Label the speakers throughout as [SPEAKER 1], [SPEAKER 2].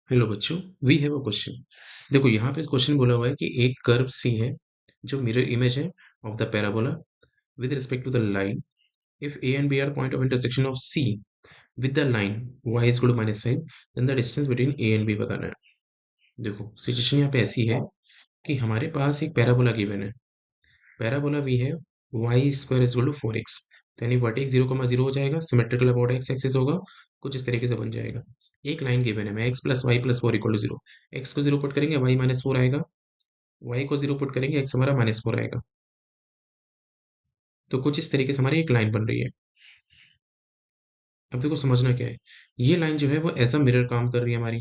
[SPEAKER 1] Hello बच्चों, we have a question. देखो यहाँ पे क्वेश्चन बोला हुआ है कि एक कर्व सी है जो मिरर इमेज है of the parabola with respect to the line. If A and B are point of intersection of C with the line y is equal to -5, then the distance between A and B बताना है। देखो situation यहाँ पे ऐसी है कि हमारे पास एक पैराबोला गिवन है। पैराबोला भी है y square is equal to 4x। तो यानी वर्टेक्स 0,0 हो जाएगा, सिमेट्रिकल अबाउट एक्स एक्सिस होगा, कुछ इस तरीके से बन जाएगा। एक लाइन गिवन है, मैं x plus y plus four equal to zero. X को जीरो पुट करेंगे y माइनस फोर आएगा, y को जीरो पुट करेंगे x हमारा -4 आएगा। तो कुछ इस तरीके से हमारी एक लाइन बन रही है। अब देखो समझना क्या है, ये लाइन जो है वो एज अ मिरर काम कर रही है हमारी।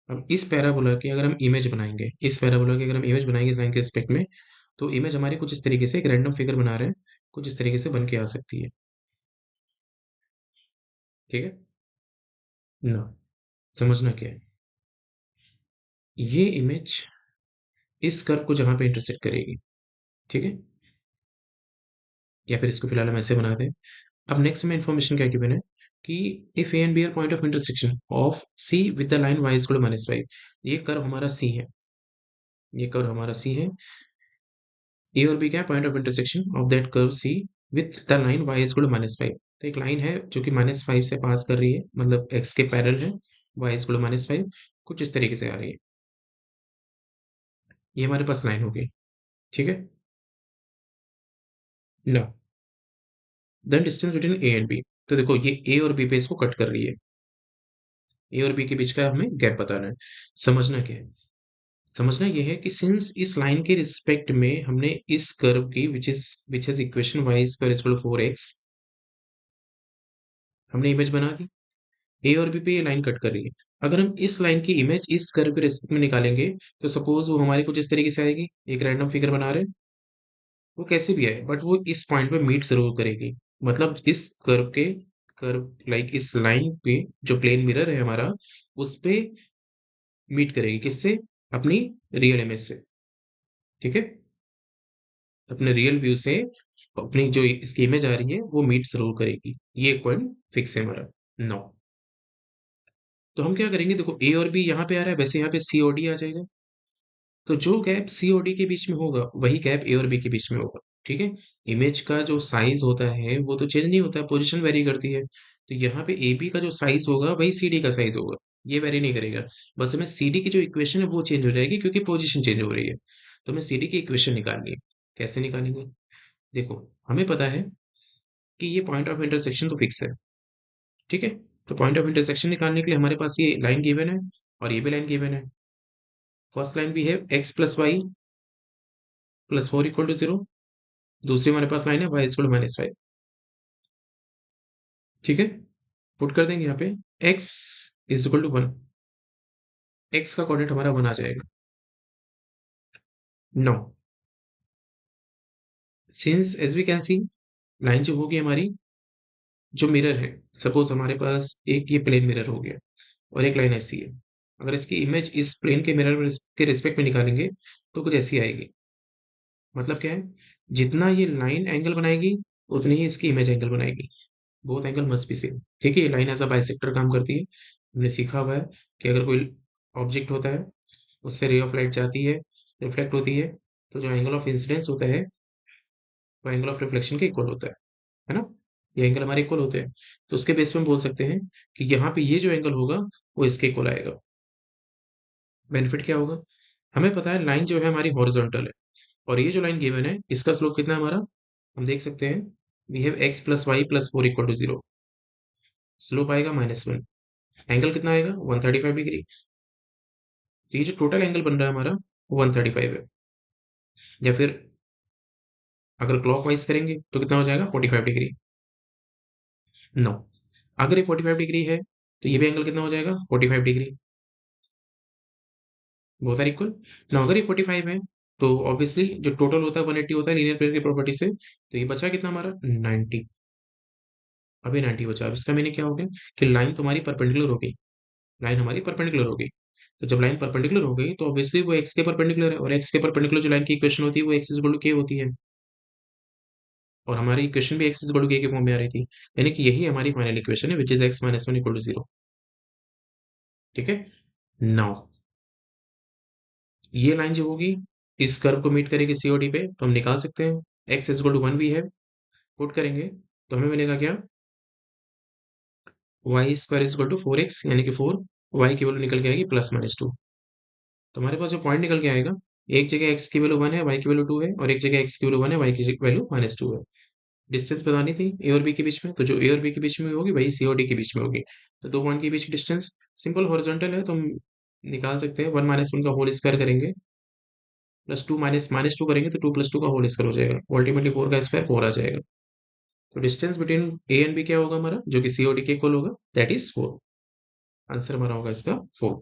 [SPEAKER 1] अब इस पैराबोला की अगर हम इमेज बनाएंगे, इस पैराबोला की अगर हम इमेज बनाएंगे इस लाइन के रिस्पेक्ट में, तो इमेज हमारी कुछ इस तरीके से, एक रैंडम फिगर बना रहे हैं, कुछ इस तरीके से बन के आ सकती है। ठीक है ना? समझना क्या है, ये इमेज इस कर्व को जहां पे इंटरसेक्ट करेगी, ठीक है, या फिर इसको फिलहाल हम ऐसे बनाते हैं। अब नेक्स्ट में इंफॉर्मेशन क्या गिवन है कि if A and B are point of intersection of C with the line y equal to -5। ये कर्व हमारा सी है, ये कर्व हमारा सी है। ए और बी क्या है? Point of intersection of that curve C with the line y equal to -5। तो एक लाइन है जो कि -5 से पास कर रही है, मतलब x के पैरेलल है, y इक्वल टू -5, कुछ इस तरीके से आ रही है। ये हमारे पास लाइन हो गई, ठीक है ना? Then distance between A and B. तो देखो ये ए और बी पे इसको कट कर रही है, ए और बी के बीच का हमें गैप बताना है। समझना क्या है, समझना ये है कि सिंस इस लाइन के रिस्पेक्ट में हमने इस कर्व की which is equation y square equal to 4x, हमने इमेज बना दी। ए और बी पे ये लाइन कट कर रही है। अगर हम इस लाइन की इमेज इस कर्व के रिस्पेक्ट में निकालेंगे, तो सपोज वो हमारी कुछ इस तरीके से आएगी, एक रैंडम फिगर बना रहे हैं, वो कैसे भी आए बट वो इस पॉइंट पे मीट जरूर करेगी। मतलब इस कर्व लाइक इस लाइन पे जो प्लेन मिरर है हमारा, उस पे मीट करेगी, किससे? अपनी रियल इमेज से, ठीक है, अपने रियल व्यू से अपनी जो इसकी इमेज आ रही है वो मीट जरूर करेगी। ये एक पॉइंट फिक्स है हमारा। नो, तो हम क्या करेंगे, देखो ए और बी यहाँ पे आ रहा है, वैसे यहाँ पे सी और डी आ जाएगा। तो जो गैप सी और डी के बीच में होगा वही गैप ए और बी के बीच में होगा, ठीक है। इमेज का जो साइज होता है वो तो चेंज नहीं होता, पोजीशन वेरी करती है। तो यहाँ पे ए बी का जो साइज होगा वही सी डी का साइज होगा, ये वेरी नहीं करेगा। बस हमें सी डी की जो इक्वेशन है वो चेंज हो जाएगी क्योंकि पोजीशन चेंज हो रही है। तो हमें सी डी की इक्वेशन निकालनी है। कैसे निकालेंगे? देखो हमें पता है कि ये पॉइंट ऑफ इंटरसेक्शन तो फिक्स है, ठीक है। तो पॉइंट ऑफ इंटरसेक्शन निकालने के लिए हमारे पास ये लाइन गिवन है और ये भी लाइन गिवन है। फर्स्ट लाइन भी है x plus y plus four equal to zero. दूसरी हमारे पास लाइन है y इक्वल टू -5, ठीक है। पुट कर देंगे यहाँ पे x is equal to 1, x का कोऑर्डिनेट हमारा 1 आ जाएगा। No, since as we can see, line जो होगी हमारी, जो मिरर है, सपोज हमारे पास एक ये प्लेन मिरर हो गया और एक लाइन ऐसी है। अगर इसकी इमेज इस प्लेन के मिरर के रिस्पेक्ट में निकालेंगे तो कुछ ऐसी आएगी। मतलब क्या है, जितना ये लाइन एंगल बनाएगी उतनी ही इसकी इमेज एंगल बनाएगी। Both angle must be same, ठीक है। ये लाइन एज अ बाइसेक्टर काम करती है। हमने सीखा हुआ है कि अगर कोई ऑब्जेक्ट होता है, उससे रे ऑफ लाइट जाती है, रिफ्लेक्ट होती है, तो जो एंगल ऑफ इंसिडेंस होता है वो एंगल ऑफ रिफ्लेक्शन के इक्वल होता है ना? ये एंगल हमारे इक्वल होते हैं। तो उसके बेस पे हम बोल सकते हैं कि यहाँ पे ये जो एंगल होगा वो इसके इक्वल आएगा। बेनिफिट क्या होगा, हमें पता है लाइन जो है हमारी हॉरिजॉन्टल है, और ये जो लाइन गिवन है इसका स्लोप कितना है हमारा, हम देख सकते हैं। We have x plus y plus four equal to zero. Slope आएगा -1। एंगल कितना आएगा? 135 डिग्री। तो ये जो टोटल एंगल बन रहा है हमारा वो 135 है। या फिर अगर क्लॉकवाइज करेंगे तो कितना हो जाएगा? 45 डिग्री। नो, अगर ये 45 डिग्री है तो ये भी एंगल कितना हो जाएगा? 45 डिग्री। Both are equal. ना अगर ये 45 है तो ऑब्वियसली जो टोटल होता है 180 होता है लीनियर पेयर की प्रॉपर्टी से। तो ये बचा कितना हमारा? 90। अभी 90 बचा। अब इसका मीनिंग क्या हो गया कि लाइन तुम्हारी परपेंडिकुलर हो गई, लाइन हमारी परपेंडिकुलर हो गई। तो जब लाइन परपेंडिकुलर हो गई तो ऑब्वियसली वो एक्स के परपेंडिकुलर है, और एक्स के परपेंडिकुलर जो लाइन की इक्वेशन होती है वो एक्स इज इक्वल टू के होती है। और हमारी इक्वेशन भी एक्स इज इक्वल टू के फॉर्म में आ रही थी। यानी कि यही हमारी फाइनल इक्वेशन है, which is x - 1 equal to 0। ठीक है। नाउ ये लाइन जो होगी इस कर्व को मीट करेगी सीओडी पे, तो हम निकाल सकते हैं। एक्स इज इक्वल टू 1 भी है, पुट करेंगे तो हमें मिलेगा क्या, y square is equal to 4x यानी कि 4, वाई की वैल्यू निकल के आएगी +-2। तो हमारे पास जो पॉइंट निकल के आएगा, एक जगह एक्स की वैल्यू 1 है, वाई की वैल्यू 2 है, और एक जगह एक्स की वैल्यू 1 है, वाई की वैल्यू -2 है। डिस्टेंस बतानी थी ए और बी के बीच में, तो जो ए और बी के बीच में होगी वही सी और डी के बीच में होगी। तो दो पॉइंट के बीच की डिस्टेंस सिंपल हॉरिजॉन्टल है, तो हम निकाल सकते हैं। 1 - 1 का होल स्क्वायर करेंगे, +2 -2 करेंगे तो 2 + 2 का होल स्क्वायर हो जाएगा, अल्टीमेटली 4 का स्क्वायर 4 आ जाएगा। तो distance between A and B क्या होगा हमारा, जो कि सी और डी के इक्वल होगा, दैट इज 4। आंसर हमारा होगा इसका 4।